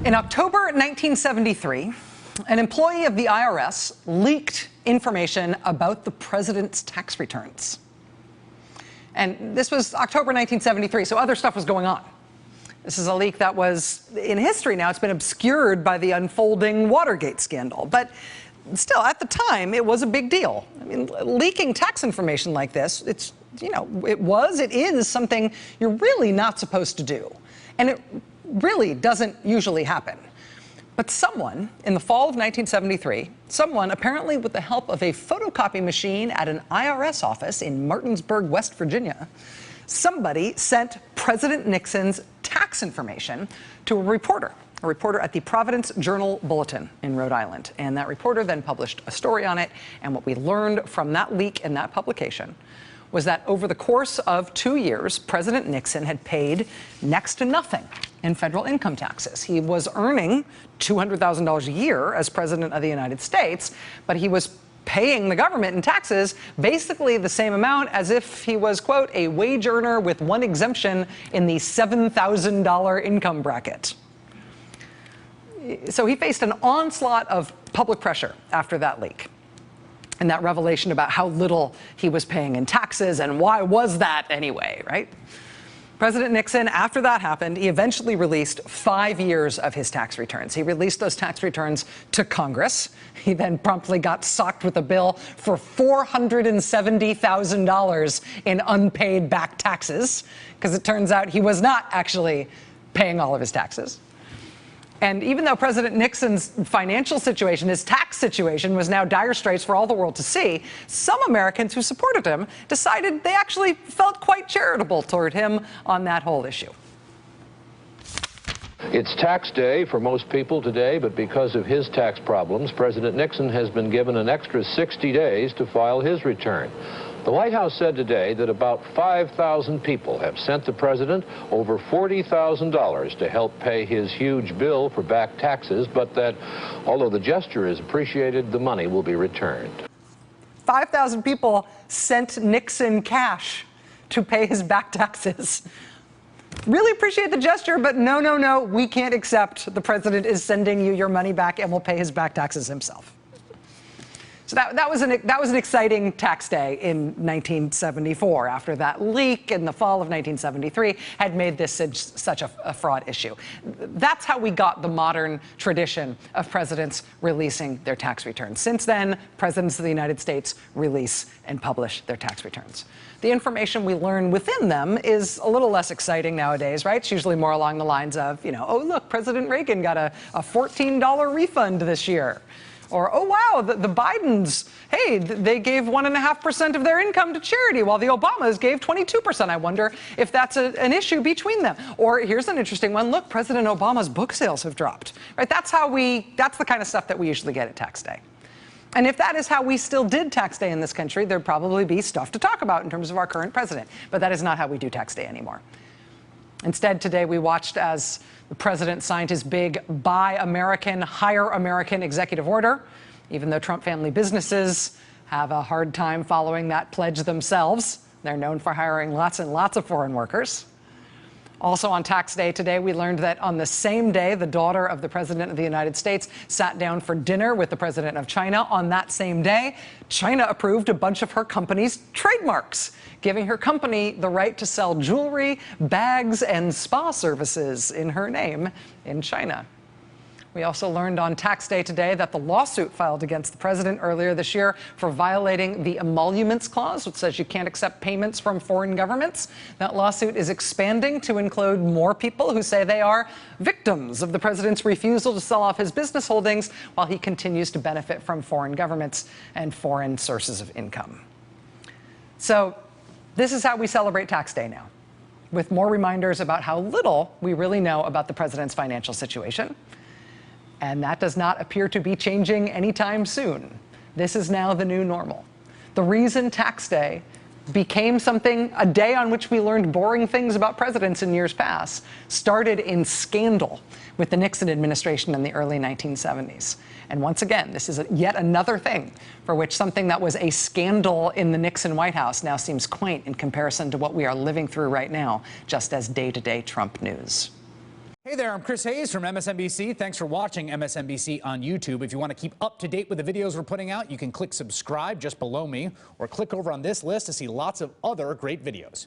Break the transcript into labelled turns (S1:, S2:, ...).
S1: In October 1973, an employee of the IRS leaked information about the president's tax returns. And this was October 1973, so other stuff was going on. This is a leak that was, in history now, it's been obscured by the unfolding Watergate scandal. But still, at the time, it was a big deal. I mean, leaking tax information like this, it is something you're really not supposed to do. And it really doesn't usually happen. But someone, in the fall of 1973, someone apparently with the help of a photocopy machine at an IRS office in Martinsburg, West Virginia, somebody sent President Nixon's tax information to a reporter at the Providence Journal-Bulletin in Rhode Island. And that reporter then published a story on it. And what we learned from that leak and that publication was that over the course of 2 years, President Nixon had paid next to nothing in federal income taxes. He was earning $200,000 a year as president of the United States, but he was paying the government in taxes basically the same amount as if he was, quote, a wage earner with one exemption in the $7,000 income bracket. So he faced an onslaught of public pressure after that leak and that revelation about how little he was paying in taxes and why was that anyway, right? President Nixon, after that happened, he eventually released 5 years of his tax returns. He released those tax returns to Congress. He then promptly got socked with a bill for $470,000 in unpaid back taxes, because it turns out he was not actually paying all of his taxes. And even though President Nixon's financial situation, his tax situation, was now dire straits for all the world to see, some Americans who supported him decided they actually felt quite charitable toward him on that whole issue.
S2: It's tax day for most people today, but because of his tax problems, President Nixon has been given an extra 60 days to file his return. The White House said today that about 5,000 people have sent the president over $40,000 to help pay his huge bill for back taxes, but that although the gesture is appreciated, the money will be returned.
S1: 5,000 people sent Nixon cash to pay his back taxes. Really appreciate the gesture, but no, we can't accept the president is sending you your money back and will pay his back taxes himself. So that was an exciting tax day in 1974, after that leak in the fall of 1973 had made this such a fraud issue. That's how we got the modern tradition of presidents releasing their tax returns. Since then, presidents of the United States release and publish their tax returns. The information we learn within them is a little less exciting nowadays, right? It's usually more along the lines of, oh, look, President Reagan got a $14 refund this year. Or, oh, wow, the Bidens, hey, they gave 1.5% of their income to charity, while the Obamas gave 22%. I wonder if that's an issue between them. Or here's an interesting one. Look, President Obama's book sales have dropped. Right? That's the kind of stuff that we usually get at tax day. And if that is how we still did tax day in this country, there'd probably be stuff to talk about in terms of our current president. But that is not how we do tax day anymore. Instead, today we watched as the president signed his big Buy American, Hire American executive order, even though Trump family businesses have a hard time following that pledge themselves. They're known for hiring lots and lots of foreign workers. Also on tax day today, we learned that on the same day, the daughter of the president of the United States sat down for dinner with the president of China. On that same day, China approved a bunch of her company's trademarks, giving her company the right to sell jewelry, bags, and spa services in her name in China. We also learned on tax day today that the lawsuit filed against the president earlier this year for violating the emoluments clause, which says you can't accept payments from foreign governments. That lawsuit is expanding to include more people who say they are victims of the president's refusal to sell off his business holdings while he continues to benefit from foreign governments and foreign sources of income. So this is how we celebrate tax day now, with more reminders about how little we really know about the president's financial situation. And that does not appear to be changing anytime soon. This is now the new normal. The reason tax day became a day on which we learned boring things about presidents in years past, started in scandal with the Nixon administration in the early 1970s. And once again, this is yet another thing for which something that was a scandal in the Nixon White House now seems quaint in comparison to what we are living through right now, just as day-to-day Trump news.
S3: Hey there, I'm Chris Hayes from MSNBC. Thanks for watching MSNBC on YouTube. If you want to keep up to date with the videos we're putting out, you can click subscribe just below me or click over on this list to see lots of other great videos.